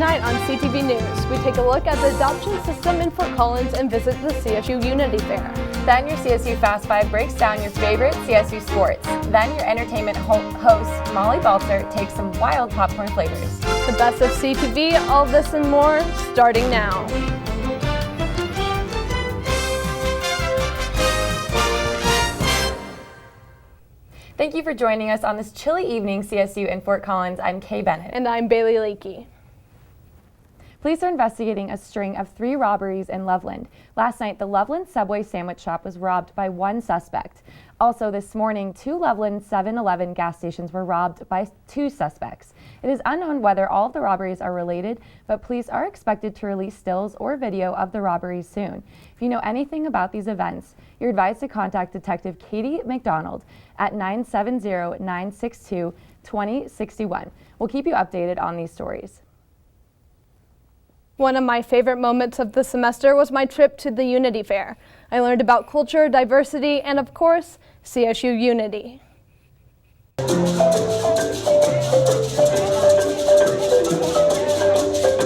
Tonight on CTV News, we take a look at the adoption system in Fort Collins and visit the CSU Unity Fair. Then your CSU Fast Five breaks down your favorite CSU sports. Then your entertainment host, Molly Baltzer, takes some wild popcorn flavors. The best of CTV, all this and more, starting now. Thank you for joining us on this chilly evening, CSU in Fort Collins. I'm Kay Bennett. And I'm Bailey Leakey. Police are investigating a string of 3 robberies in Loveland. Last night, the Loveland Subway sandwich shop was robbed by 1 suspect. Also this morning, 2 Loveland 7-Eleven gas stations were robbed by 2 suspects. It is unknown whether all of the robberies are related, but police are expected to release stills or video of the robberies soon. If you know anything about these events, you're advised to contact Detective Katie McDonald at 970-962-2061. We'll keep you updated on these stories. One of my favorite moments of the semester was my trip to the Unity Fair. I learned about culture, diversity, and of course, CSU Unity.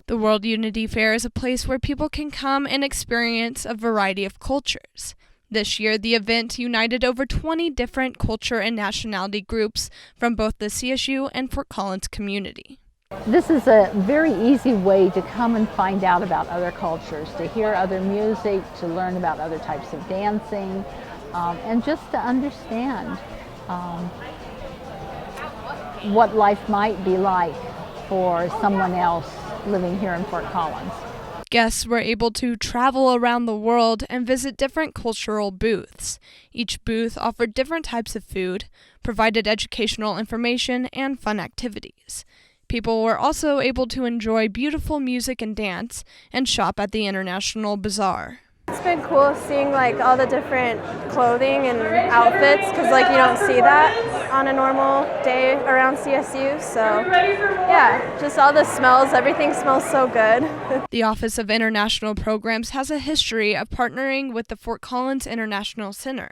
The World Unity Fair is a place where people can come and experience a variety of cultures. This year, the event united over 20 different culture and nationality groups from both the CSU and Fort Collins community. This is a very easy way to come and find out about other cultures, to hear other music, to learn about other types of dancing, and just to understand what life might be like for someone else living here in Fort Collins. Guests were able to travel around the world and visit different cultural booths. Each booth offered different types of food, provided educational information, and fun activities. People were also able to enjoy beautiful music and dance and shop at the International Bazaar. It's been cool seeing like all the different clothing and outfits because like you don't see that on a normal day around CSU. So yeah, just all the smells, everything smells so good. The Office of International Programs has a history of partnering with the Fort Collins International Center.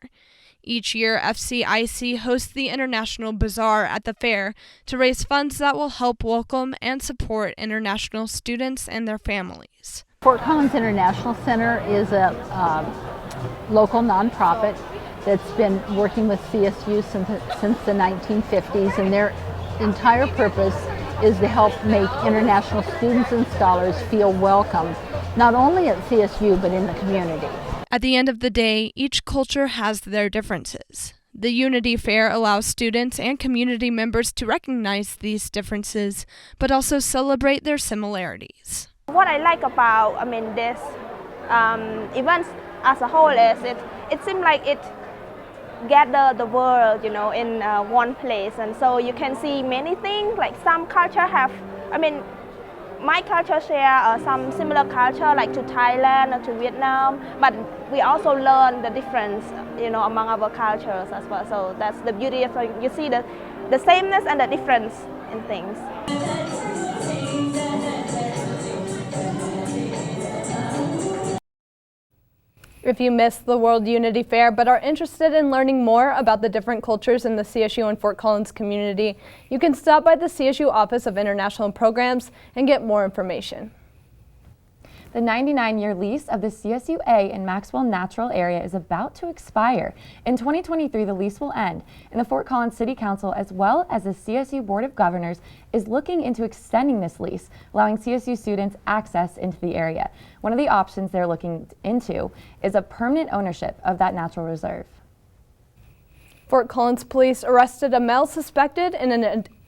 Each year, FCIC hosts the International Bazaar at the fair to raise funds that will help welcome and support international students and their families. Fort Collins International Center is a local nonprofit that's been working with CSU since the 1950s, and their entire purpose is to help make international students and scholars feel welcome, not only at CSU but in the community. At the end of the day, each culture has their differences. The Unity Fair allows students and community members to recognize these differences, but also celebrate their similarities. What I like about this event as a whole is it seems like it gather the world, in one place, and so you can see many things. Like some culture have, my culture share some similar culture, like to Thailand or to Vietnam, but we also learn the difference, among our cultures as well. So that's the beauty of you see the sameness and the difference in things. If you missed the World Unity Fair but are interested in learning more about the different cultures in the CSU and Fort Collins community, you can stop by the CSU Office of International Programs and get more information. The 99-year lease of the CSUA in Maxwell Natural Area is about to expire. In 2023, the lease will end, and the Fort Collins City Council, as well as the CSU Board of Governors, is looking into extending this lease, allowing CSU students access into the area. One of the options they're looking into is a permanent ownership of that natural reserve. Fort Collins police arrested a male suspected in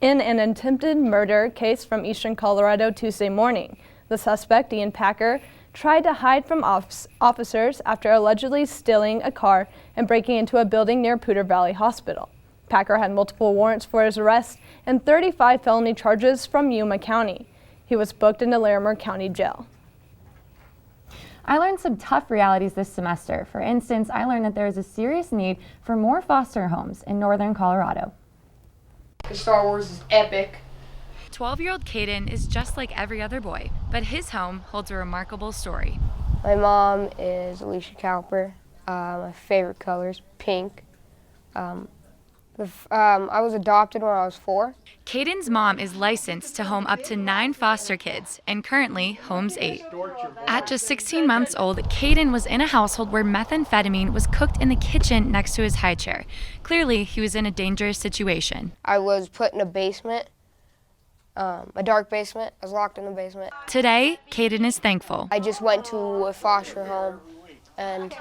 an attempted murder case from eastern Colorado Tuesday morning. The suspect, Ian Packer, tried to hide from officers after allegedly stealing a car and breaking into a building near Poudre Valley Hospital. Packer had multiple warrants for his arrest and 35 felony charges from Yuma County. He was booked into Larimer County Jail. I learned some tough realities this semester. For instance, I learned that there is a serious need for more foster homes in northern Colorado. Star Wars is epic. 12-year-old Caden is just like every other boy, but his home holds a remarkable story. My mom is Alicia Cowper. My favorite color is pink. I was adopted when I was 4. Caden's mom is licensed to home up to 9 foster kids and currently homes 8. At just 16 months old, Caden was in a household where methamphetamine was cooked in the kitchen next to his high chair. Clearly, he was in a dangerous situation. I was put in a basement, a dark basement. I was locked in the basement. Today, Caden is thankful. I just went to a foster home, and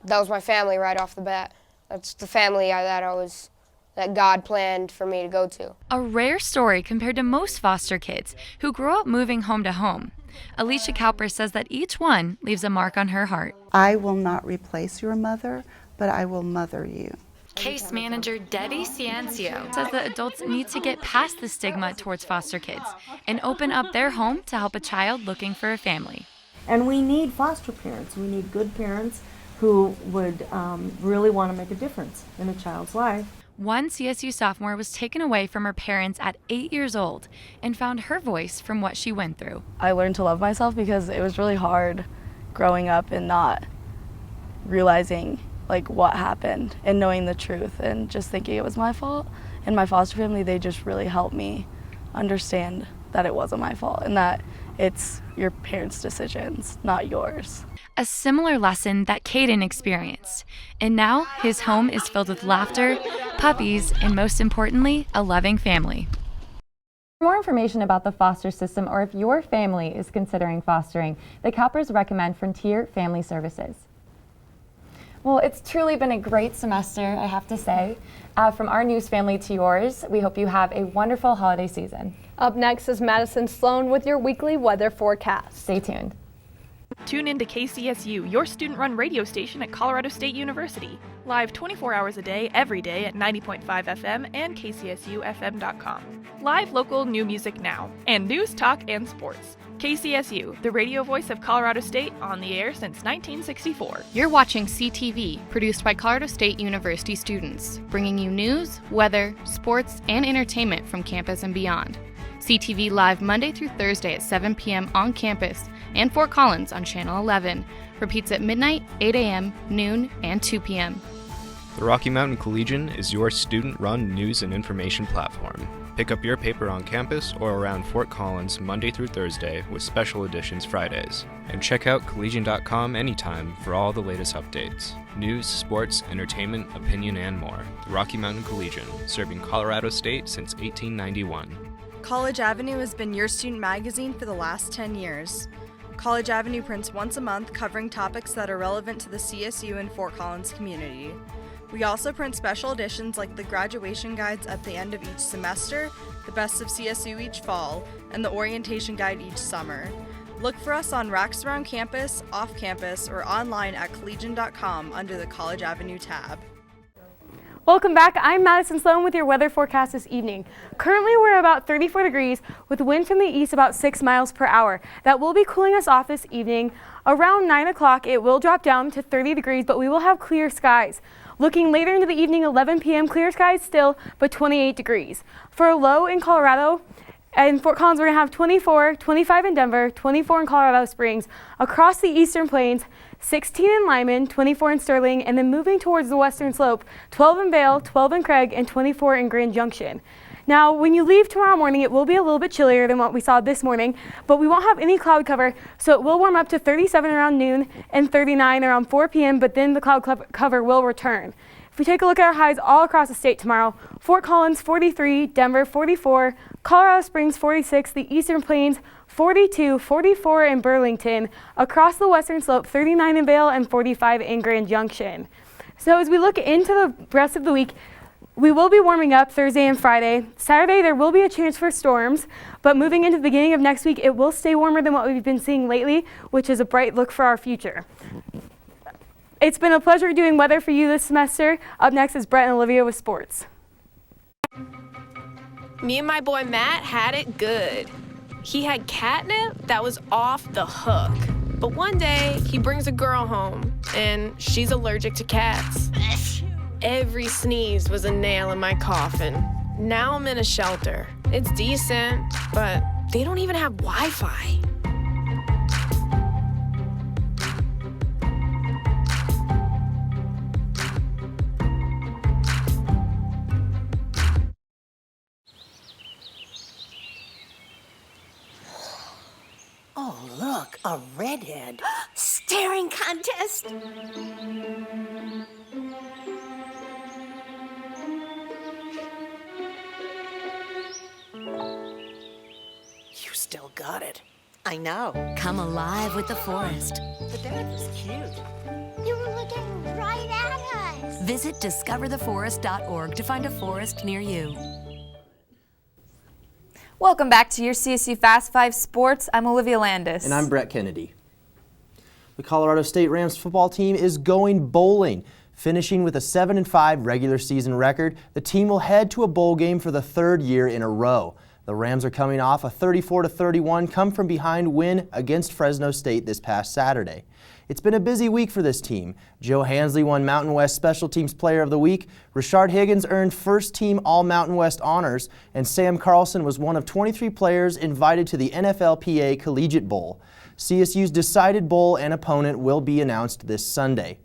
that was my family right off the bat. That's the family that God planned for me to go to. A rare story compared to most foster kids who grow up moving home to home. Alicia Cowper says that each one leaves a mark on her heart. I will not replace your mother, but I will mother you. Case manager Debbie Ciancio says that adults need to get past the stigma towards foster kids and open up their home to help a child looking for a family. And we need foster parents. We need good parents who would really want to make a difference in a child's life. One CSU sophomore was taken away from her parents at 8 years old and found her voice from what she went through. I learned to love myself because it was really hard growing up and not realizing what happened and knowing the truth and just thinking it was my fault. And my foster family, they just really helped me understand that it wasn't my fault and that it's your parents' decisions, not yours. A similar lesson that Caden experienced. And now his home is filled with laughter, puppies, and most importantly, a loving family. For more information about the foster system or if your family is considering fostering, the Cowpers recommend Frontier Family Services. Well, it's truly been a great semester, I have to say. From our news family to yours, we hope you have a wonderful holiday season. Up next is Madison Sloan with your weekly weather forecast. Stay tuned. Tune in to KCSU, your student-run radio station at Colorado State University. Live 24 hours a day, every day at 90.5 FM and kcsufm.com. Live local new music now, and news, talk, and sports. KCSU, the radio voice of Colorado State, on the air since 1964. You're watching CTV, produced by Colorado State University students, bringing you news, weather, sports, and entertainment from campus and beyond. CTV live Monday through Thursday at 7 p.m. on campus and Fort Collins on Channel 11. Repeats at midnight, 8 a.m., noon, and 2 p.m. The Rocky Mountain Collegian is your student-run news and information platform. Pick up your paper on campus or around Fort Collins Monday through Thursday with special editions Fridays. And check out collegian.com anytime for all the latest updates. News, sports, entertainment, opinion, and more. The Rocky Mountain Collegian, serving Colorado State since 1891. College Avenue has been your student magazine for the last 10 years. College Avenue prints once a month covering topics that are relevant to the CSU and Fort Collins community. We also print special editions like the graduation guides at the end of each semester, the best of CSU each fall, and the orientation guide each summer. Look for us on racks around campus, off campus, or online at collegian.com under the College Avenue tab. Welcome back. I'm Madison Sloan with your weather forecast this evening. Currently we're about 34 degrees with wind from the east about 6 miles per hour. That will be cooling us off this evening. Around 9 o'clock it will drop down to 30 degrees, but we will have clear skies. Looking later into the evening, 11 p.m., clear skies still, but 28 degrees. For a low in Colorado, in Fort Collins, we're going to have 24, 25 in Denver, 24 in Colorado Springs. Across the eastern plains, 16 in Lyman, 24 in Sterling, and then moving towards the western slope, 12 in Vail, 12 in Craig, and 24 in Grand Junction. Now, when you leave tomorrow morning, it will be a little bit chillier than what we saw this morning, but we won't have any cloud cover, so it will warm up to 37 around noon and 39 around 4 p.m., but then the cloud cover will return. If we take a look at our highs all across the state tomorrow, Fort Collins 43, Denver 44, Colorado Springs 46, the Eastern Plains 42, 44 in Burlington, across the western slope 39 in Vail and 45 in Grand Junction. So as we look into the rest of the week, we will be warming up Thursday and Friday. Saturday there will be a chance for storms, but moving into the beginning of next week it will stay warmer than what we've been seeing lately, which is a bright look for our future. It's been a pleasure doing weather for you this semester. Up next is Brett and Olivia with sports. Me and my boy Matt had it good. He had catnip that was off the hook. But one day, he brings a girl home, and she's allergic to cats. Every sneeze was a nail in my coffin. Now I'm in a shelter. It's decent, but they don't even have Wi-Fi. A redhead? Staring contest? You still got it. I know. Come alive with the forest. The dad was cute. You were looking right at us. Visit discovertheforest.org to find a forest near you. Welcome back to your CSU Fast Five Sports. I'm Olivia Landis. And I'm Brett Kennedy. The Colorado State Rams football team is going bowling. Finishing with a 7-5 regular season record, the team will head to a bowl game for the third year in a row. The Rams are coming off a 34-31 come-from-behind win against Fresno State this past Saturday. It's been a busy week for this team. Joe Hansley won Mountain West Special Teams Player of the Week, Rashard Higgins earned first-team All-Mountain West honors, and Sam Carlson was one of 23 players invited to the NFLPA Collegiate Bowl. CSU's decided bowl and opponent will be announced this Sunday.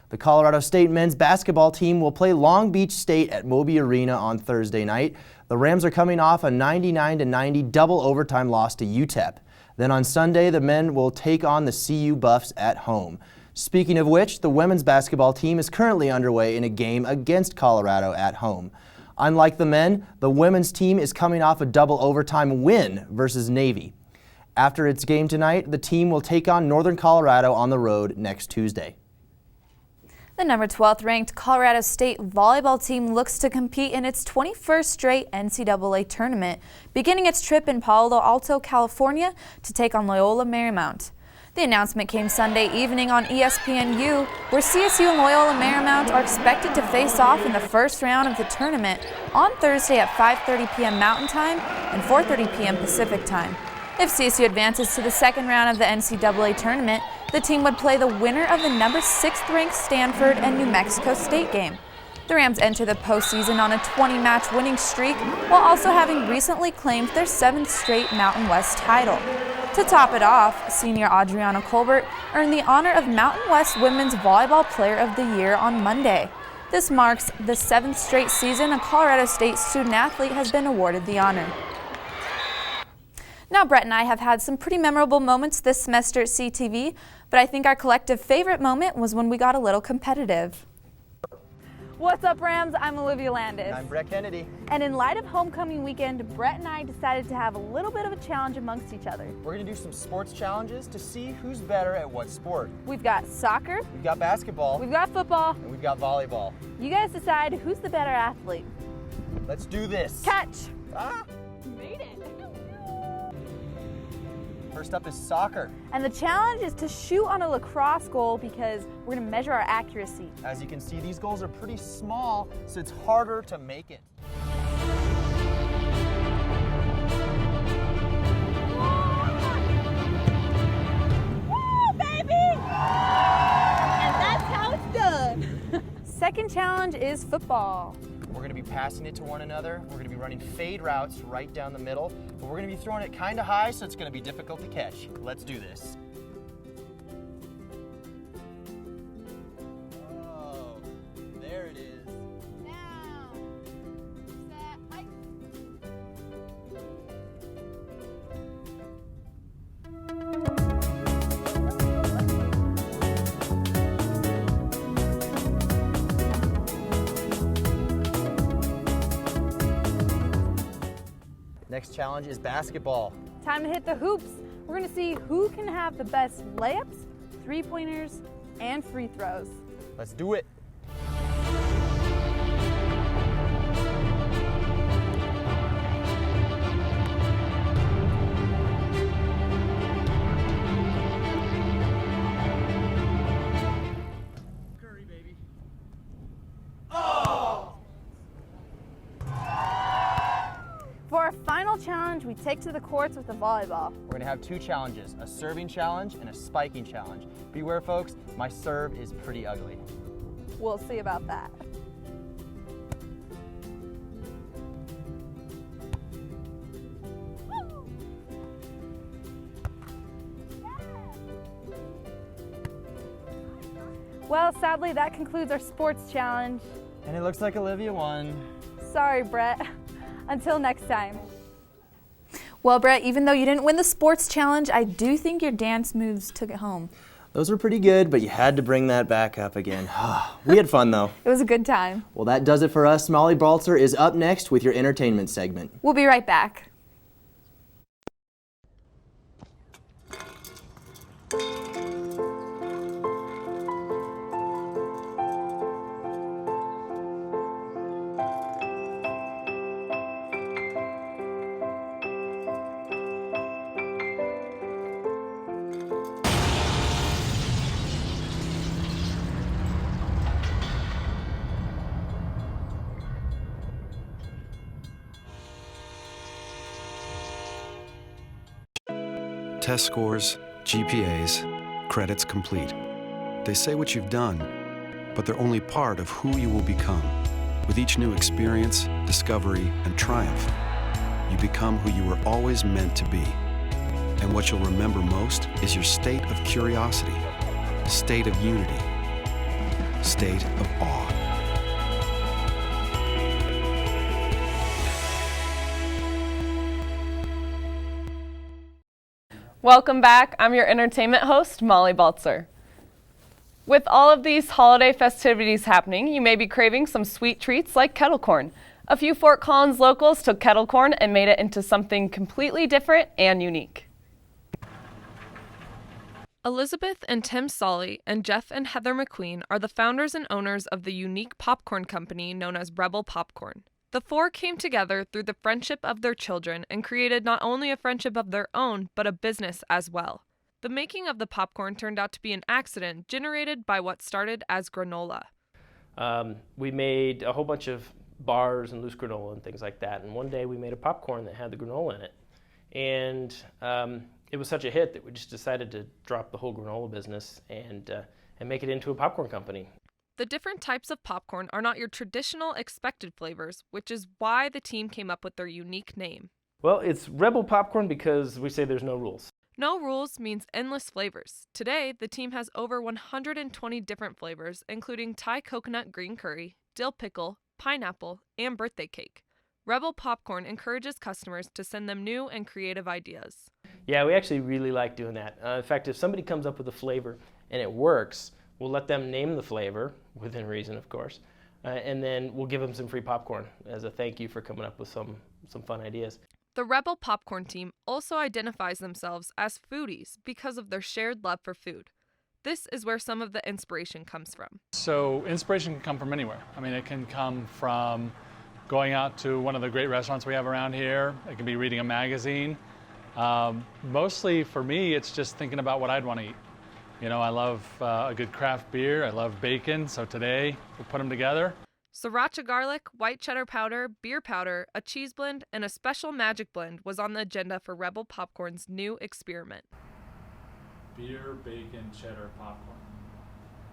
The Colorado State men's basketball team will play Long Beach State at Moby Arena on Thursday night. The Rams are coming off a 99-90 double overtime loss to UTEP. Then on Sunday, the men will take on the CU Buffs at home. Speaking of which, the women's basketball team is currently underway in a game against Colorado at home. Unlike the men, the women's team is coming off a double overtime win versus Navy. After its game tonight, the team will take on Northern Colorado on the road next Tuesday. The number 12th ranked Colorado State volleyball team looks to compete in its 21st straight NCAA tournament, beginning its trip in Palo Alto, California to take on Loyola Marymount. The announcement came Sunday evening on ESPNU, where CSU and Loyola Marymount are expected to face off in the first round of the tournament on Thursday at 5:30 p.m. Mountain Time and 4:30 p.m. Pacific Time. If CSU advances to the second round of the NCAA tournament, the team would play the winner of the number 6th ranked Stanford and New Mexico State game. The Rams enter the postseason on a 20-match winning streak while also having recently claimed their 7th straight Mountain West title. To top it off, senior Adriana Colbert earned the honor of Mountain West Women's Volleyball Player of the Year on Monday. This marks the 7th straight season a Colorado State student-athlete has been awarded the honor. Now, Brett and I have had some pretty memorable moments this semester at CTV, but I think our collective favorite moment was when we got a little competitive. What's up, Rams? I'm Olivia Landis. And I'm Brett Kennedy. And in light of homecoming weekend, Brett and I decided to have a little bit of a challenge amongst each other. We're going to do some sports challenges to see who's better at what sport. We've got soccer. We've got basketball. We've got football. And we've got volleyball. You guys decide who's the better athlete. Let's do this. Catch. Ah. Made it. First up is soccer. And the challenge is to shoot on a lacrosse goal because we're going to measure our accuracy. As you can see, these goals are pretty small, so it's harder to make it. Woo, baby! And that's how it's done. Second challenge is football. We're going to be passing it to one another. We're going to be running fade routes right down the middle, but we're going to be throwing it kind of high, so it's going to be difficult to catch. Let's do this. Oh, there it is. Now, set, ice. Next challenge is basketball. Time to hit the hoops. We're going to see who can have the best layups, three-pointers, and free throws. Let's do it. Curry, baby. Oh! For our final challenge, we take to the courts with the volleyball. We're going to have two challenges, a serving challenge and a spiking challenge. Beware, folks, my serve is pretty ugly. We'll see about that. Well, sadly, that concludes our sports challenge. And it looks like Olivia won. Sorry, Brett. Until next time. Well, Brett, even though you didn't win the sports challenge, I do think your dance moves took it home. Those were pretty good, but you had to bring that back up again. We had fun, though. It was a good time. Well, that does it for us. Molly Baltzer is up next with your entertainment segment. We'll be right back. Test scores, GPAs, credits complete. They say what you've done, but they're only part of who you will become. With each new experience, discovery, and triumph, you become who you were always meant to be. And what you'll remember most is your state of curiosity, state of unity, state of awe. Welcome back. I'm your entertainment host, Molly Baltzer. With all of these holiday festivities happening, you may be craving some sweet treats like Kettle Corn. A few Fort Collins locals took Kettle Corn and made it into something completely different and unique. Elizabeth and Tim Solly and Jeff and Heather McQueen are the founders and owners of the unique popcorn company known as Rebel Popcorn. The four came together through the friendship of their children and created not only a friendship of their own, but a business as well. The making of the popcorn turned out to be an accident generated by what started as granola. We made a whole bunch of bars and loose granola and things like that, and one day we made a popcorn that had the granola in it. And it was such a hit that we just decided to drop the whole granola business and make it into a popcorn company. The different types of popcorn are not your traditional expected flavors, which is why the team came up with their unique name. Well, it's Rebel Popcorn because we say there's no rules. No rules means endless flavors. Today, the team has over 120 different flavors, including Thai coconut green curry, dill pickle, pineapple, and birthday cake. Rebel Popcorn encourages customers to send them new and creative ideas. Yeah, we actually really like doing that. In fact, if somebody comes up with a flavor and it works, we'll let them name the flavor, within reason, of course, and then we'll give them some free popcorn as a thank you for coming up with some fun ideas. The Rebel Popcorn team also identifies themselves as foodies because of their shared love for food. This is where some of the inspiration comes from. So inspiration can come from anywhere. I mean, it can come from going out to one of the great restaurants we have around here. It can be reading a magazine. Mostly for me, it's just thinking about what I'd want to eat. You know, I love a good craft beer. I love bacon. So today we'll put them together. Sriracha garlic, white cheddar powder, beer powder, a cheese blend, and a special magic blend was on the agenda for Rebel Popcorn's new experiment. Beer, bacon, cheddar, popcorn.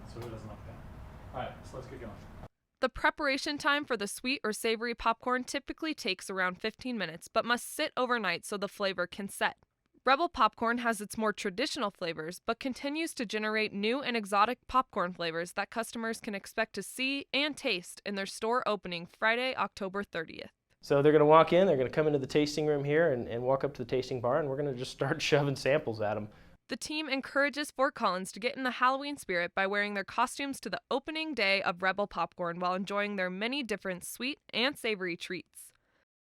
So who doesn't like that? All right, so let's get going. The preparation time for the sweet or savory popcorn typically takes around 15 minutes, but must sit overnight so the flavor can set. Rebel Popcorn has its more traditional flavors, but continues to generate new and exotic popcorn flavors that customers can expect to see and taste in their store opening Friday, October 30th. So they're going to walk in, they're going to come into the tasting room here and walk up to the tasting bar, and we're going to just start shoving samples at them. The team encourages Fort Collins to get in the Halloween spirit by wearing their costumes to the opening day of Rebel Popcorn while enjoying their many different sweet and savory treats.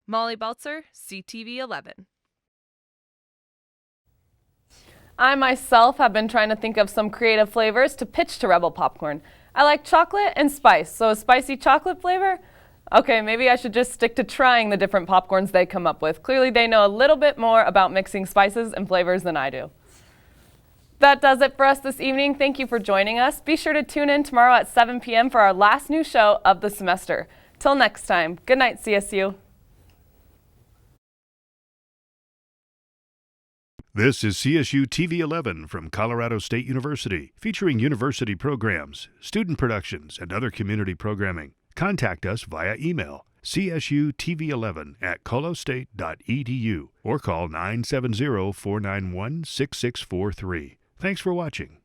Molly Baltzer, CTV 11. I myself have been trying to think of some creative flavors to pitch to Rebel Popcorn. I like chocolate and spice, so a spicy chocolate flavor? Okay, maybe I should just stick to trying the different popcorns they come up with. Clearly they know a little bit more about mixing spices and flavors than I do. That does it for us this evening. Thank you for joining us. Be sure to tune in tomorrow at 7 p.m. for our last new show of the semester. Till next time, good night, CSU. This is CSU TV 11 from Colorado State University, featuring university programs, student productions, and other community programming. Contact us via email, csutv11@colostate.edu, or call 970-491-6643. Thanks for watching.